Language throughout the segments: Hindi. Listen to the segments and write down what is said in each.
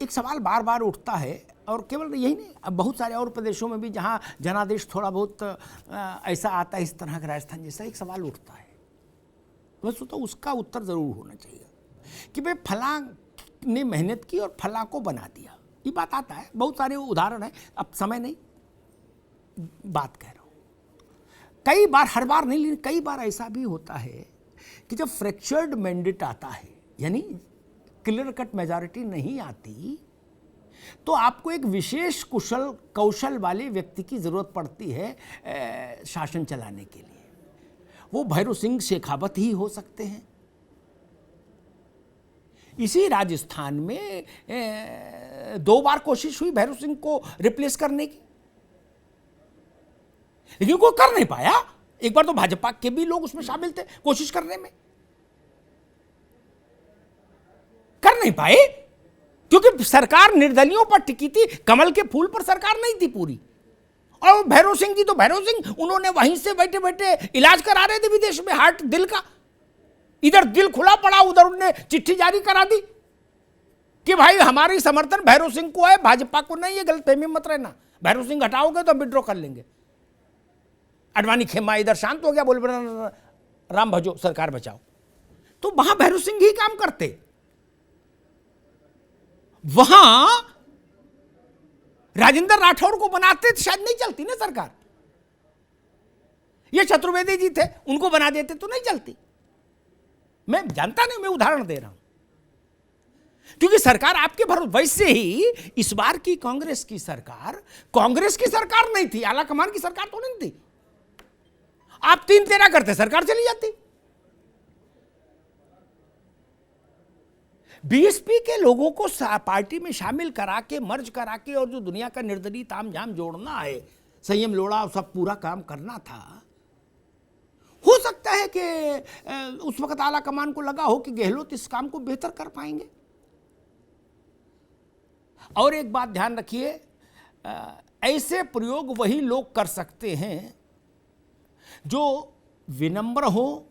एक सवाल बार बार उठता है, और केवल यही नहीं, अब बहुत सारे और प्रदेशों में भी जहाँ जनादेश थोड़ा बहुत ऐसा आता है, इस तरह का राजस्थान जैसा एक सवाल उठता है, बस तो उसका उत्तर ज़रूर होना चाहिए कि भाई फलां ने मेहनत की और फलां को बना दिया। ये बात आता है, बहुत सारे उदाहरण हैं, अब समय नहीं बात कह रहा हूँ। कई बार, हर बार नहीं लेकिन कई बार ऐसा भी होता है कि जब फ्रैक्चर्ड मैंडेट आता है, यानी क्लियर कट मेजॉरिटी नहीं आती, तो आपको एक विशेष कौशल वाले व्यक्ति की जरूरत पड़ती है शासन चलाने के लिए। वो भैरव सिंह शेखावत ही हो सकते हैं। इसी राजस्थान में 2 बार कोशिश हुई भैरव सिंह को रिप्लेस करने की, लेकिन कोई कर नहीं पाया। एक बार तो भाजपा के भी लोग उसमें शामिल थे कोशिश करने में, कर नहीं पाए क्योंकि सरकार निर्दलियों पर टिकी थी, कमल के फूल पर सरकार नहीं थी पूरी। और भैरव सिंह जी तो भैरव सिंह, उन्होंने वहीं से बैठे बैठे इलाज करा रहे थे विदेश में, हार्ट, दिल का। इधर दिल खुला पड़ा, उधर उन्होंने चिट्ठी जारी करा दी कि भाई हमारी समर्थन भैरव सिंह को है, भाजपा को नहीं। ये गलतफहमी मत रहना, भैरव सिंह हटाओगे तो हम विड्रॉ कर लेंगे। अडवाणी खेमा इधर शांत हो गया, बोल राम भजो सरकार बचाओ। तो वहां भैरव सिंह ही काम करते, वहां राजेंद्र राठौड़ को बनाते तो शायद नहीं चलती ना सरकार। ये चतुर्वेदी जी थे, उनको बना देते तो नहीं चलती। मैं जानता नहीं, मैं उदाहरण दे रहा हूं, क्योंकि सरकार आपके भरोसे। वैसे ही इस बार की कांग्रेस की सरकार नहीं थी, आला कमान की सरकार तो नहीं थी। आप 3-13 करते, सरकार चली जाती। बीएसपी के लोगों को पार्टी में शामिल करा के, मर्ज करा के, और जो दुनिया का निर्दलीय तामझाम जोड़ना है, संयम लोड़ा, सब पूरा काम करना था। हो सकता है कि उस वक्त आला कमान को लगा हो कि गहलोत इस काम को बेहतर कर पाएंगे। और एक बात ध्यान रखिए, ऐसे प्रयोग वही लोग कर सकते हैं जो विनम्र हो,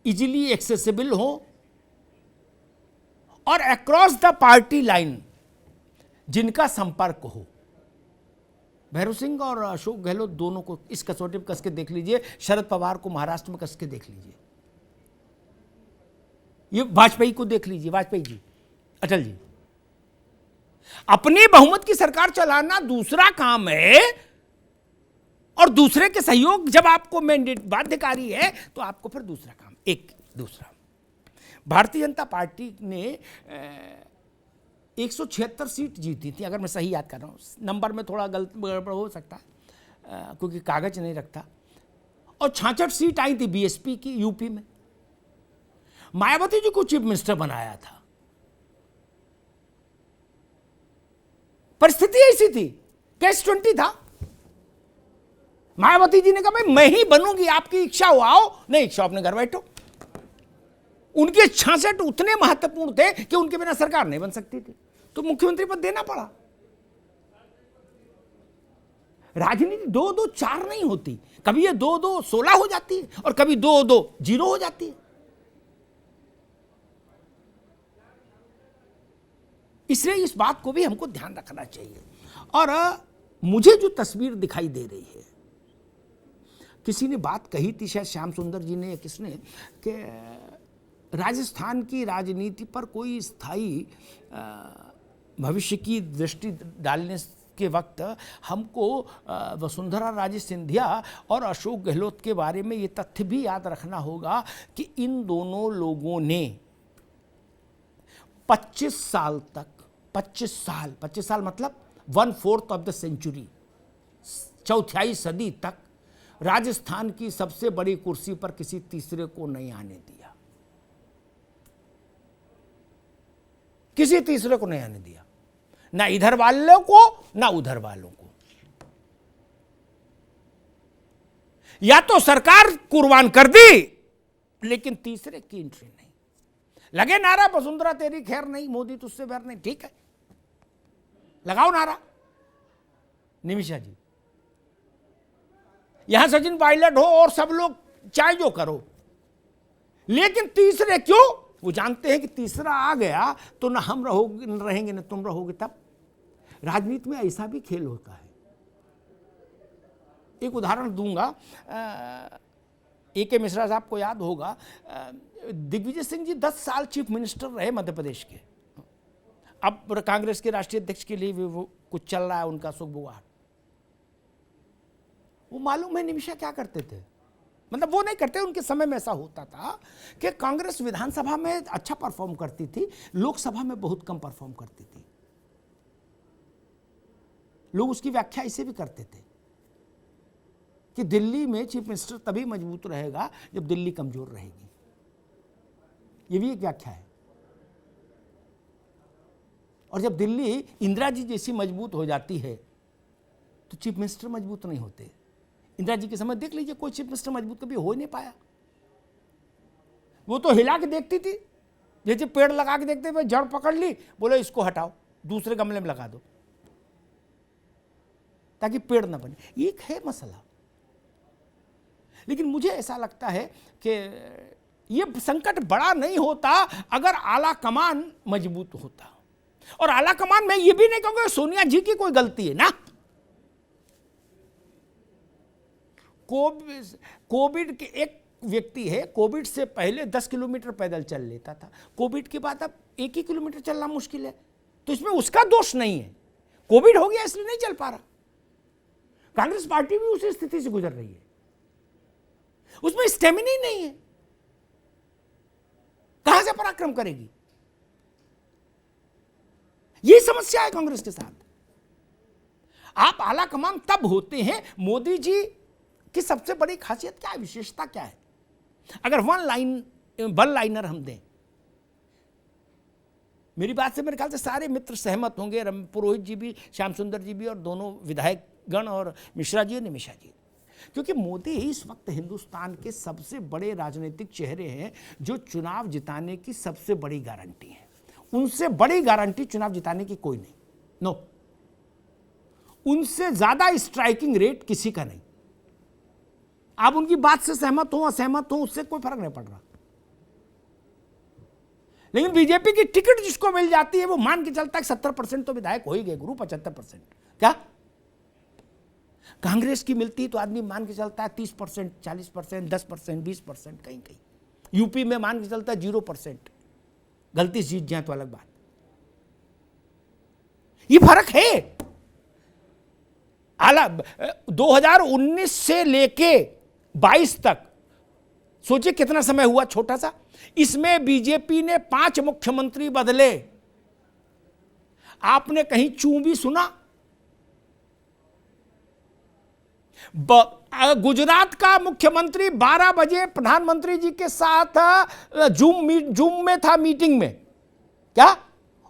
इजीली एक्सेसिबल हो, और अक्रॉस द पार्टी लाइन जिनका संपर्क हो। भैरव सिंह और अशोक गहलोत दोनों को इस कसौटी पर कस के देख लीजिए, शरद पवार को महाराष्ट्र में कस के देख लीजिए, ये वाजपेयी को देख लीजिए, वाजपेयी जी, अटल जी। अपनी बहुमत की सरकार चलाना दूसरा काम है, और दूसरे के सहयोग जब आपको मैंडेट बाध्यकारी है तो आपको फिर दूसरा काम। एक दूसरा, भारतीय जनता पार्टी ने 176 सीट जीती थी, अगर मैं सही याद कर रहा हूँ, नंबर में थोड़ा गड़बड़ हो सकता है क्योंकि कागज नहीं रखता, और 66 सीट आई थी बीएसपी की यूपी में। मायावती जी को चीफ मिनिस्टर बनाया था। परिस्थिति ऐसी थी, कैश 20 था। मायावती जी ने कहा भाई मैं ही बनूंगी, आपकी इच्छा हो आओ, नहीं इच्छा अपने घर बैठो। उनके 66 उतने महत्वपूर्ण थे कि उनके बिना सरकार नहीं बन सकती थी, तो मुख्यमंत्री पद देना पड़ा। राजनीति 2-2-4 नहीं होती, कभी ये 2-2-16 हो जाती है, और कभी 2-2-0 हो जाती है। इसलिए इस बात को भी हमको ध्यान रखना चाहिए। और मुझे जो तस्वीर दिखाई दे रही है, किसी ने बात कही थी, शायद श्याम सुंदर जी ने या किसने, कि राजस्थान की राजनीति पर कोई स्थायी भविष्य की दृष्टि डालने के वक्त हमको वसुंधरा राजे सिंधिया और अशोक गहलोत के बारे में ये तथ्य भी याद रखना होगा कि इन दोनों लोगों ने 25 साल तक, 25 साल मतलब 1/4 ऑफ द सेंचुरी, चौथाई सदी तक राजस्थान की सबसे बड़ी कुर्सी पर किसी तीसरे को नहीं आने दिया, किसी तीसरे को नहीं आने दिया, ना इधर वालों को ना उधर वालों को। या तो सरकार कुर्बान कर दी, लेकिन तीसरे की एंट्री नहीं। लगे नारा वसुंधरा तेरी खैर नहीं, मोदी तुझसे बैर नहीं, ठीक है लगाओ नारा। निमिषा जी, यहां सचिन पायलट हो और सब लोग चाहे जो करो, लेकिन तीसरे क्यों? वो जानते हैं कि तीसरा आ गया तो ना हम रहेंगे ना तुम रहोगे। तब राजनीति में ऐसा भी खेल होता है। एक उदाहरण दूंगा, A.K. मिश्रा साहब को याद होगा, दिग्विजय सिंह जी 10 साल चीफ मिनिस्टर रहे मध्य प्रदेश के। अब कांग्रेस के राष्ट्रीय अध्यक्ष के लिए भी वो कुछ चल रहा है उनका सुखबुगाहट। वो मालूम है निमिषा क्या करते थे, मतलब वो नहीं करते, उनके समय में ऐसा होता था कि कांग्रेस विधानसभा में अच्छा परफॉर्म करती थी, लोकसभा में बहुत कम परफॉर्म करती थी। लोग उसकी व्याख्या इसे भी करते थे कि दिल्ली में चीफ मिनिस्टर तभी मजबूत रहेगा जब दिल्ली कमजोर रहेगी। ये भी एक व्याख्या है। और जब दिल्ली इंदिरा जी जैसी मजबूत हो जाती है तो चीफ मिनिस्टर मजबूत नहीं होते। इंदिरा जी के समय देख लीजिए, कोई चीफ मिनिस्टर मजबूत कभी हो ही नहीं पाया। वो तो हिला के देखती थी, जैसे पेड़ लगा के देखते हुए जड़ पकड़ ली, बोले इसको हटाओ, दूसरे गमले में लगा दो ताकि पेड़ ना बने। एक है मसला। लेकिन मुझे ऐसा लगता है कि ये संकट बड़ा नहीं होता अगर आला कमान मजबूत होता। और आला कमान में ये भी नहीं कहूंगा सोनिया जी की कोई गलती है ना। कोविड के एक व्यक्ति है, कोविड से पहले 10 किलोमीटर पैदल चल लेता था, कोविड के बाद अब 1 ही किलोमीटर चलना मुश्किल है, तो इसमें उसका दोष नहीं है। कोविड हो गया इसलिए नहीं चल पा रहा। कांग्रेस पार्टी भी उसी स्थिति से गुजर रही है, उसमें स्टेमिना ही नहीं है, कहां से पराक्रम करेगी। यही समस्या है कांग्रेस के साथ। आप आला कमान तब होते हैं, मोदी जी की सबसे बड़ी खासियत क्या है, विशेषता क्या है? अगर वन लाइनर हम दें, मेरी बात से मेरे ख्याल से सारे मित्र सहमत होंगे, पुरोहित जी भी, श्याम सुंदर जी भी, और दोनों विधायक गण, और मिश्रा जी और निमिषा जी, क्योंकि मोदी इस वक्त हिंदुस्तान के सबसे बड़े राजनीतिक चेहरे हैं जो चुनाव जिताने की सबसे बड़ी गारंटी है। उनसे बड़ी गारंटी चुनाव जिताने की कोई नहीं, नो। उनसे ज्यादा स्ट्राइकिंग रेट किसी का नहीं। आप उनकी बात से सहमत हो असहमत हो, उससे कोई फर्क नहीं पड़ रहा। लेकिन बीजेपी की टिकट जिसको मिल जाती है वो मान के चलता है 70% तो विधायक हो ही गए गुरु, 75%। क्या कांग्रेस की मिलती तो आदमी मान के चलता है 30%, 40%, 10%, 20%, कहीं कहीं यूपी में मान के चलता है 0%। गलती जीत जाए तो अलग बात। ये फर्क है। 2019 से लेके 22 तक सोचिए कितना समय हुआ, छोटा सा। इसमें बीजेपी ने 5 मुख्यमंत्री बदले। आपने कहीं चू भी सुना? गुजरात का मुख्यमंत्री 12 बजे प्रधानमंत्री जी के साथ जूम में था, मीटिंग में, क्या,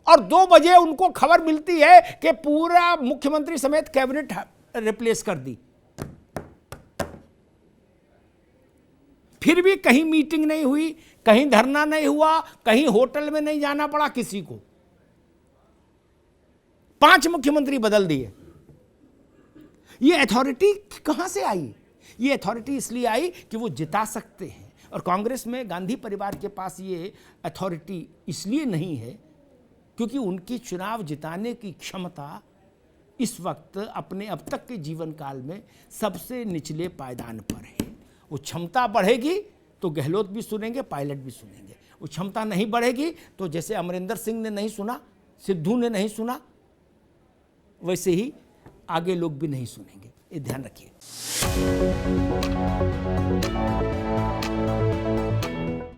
और 2 बजे उनको खबर मिलती है कि पूरा मुख्यमंत्री समेत कैबिनेट रिप्लेस कर दी। फिर भी कहीं मीटिंग नहीं हुई, कहीं धरना नहीं हुआ, कहीं होटल में नहीं जाना पड़ा किसी को। 5 मुख्यमंत्री बदल दिए। ये अथॉरिटी कहां से आई? ये अथॉरिटी इसलिए आई कि वो जिता सकते हैं, और कांग्रेस में गांधी परिवार के पास ये अथॉरिटी इसलिए नहीं है क्योंकि उनकी चुनाव जिताने की क्षमता इस वक्त अपने अब तक के जीवन काल में सबसे निचले पायदान पर है। वो क्षमता बढ़ेगी तो गहलोत भी सुनेंगे, पायलट भी सुनेंगे। वो क्षमता नहीं बढ़ेगी तो जैसे अमरिंदर सिंह ने नहीं सुना, सिद्धू ने नहीं सुना, वैसे ही आगे लोग भी नहीं सुनेंगे। ये ध्यान रखिए।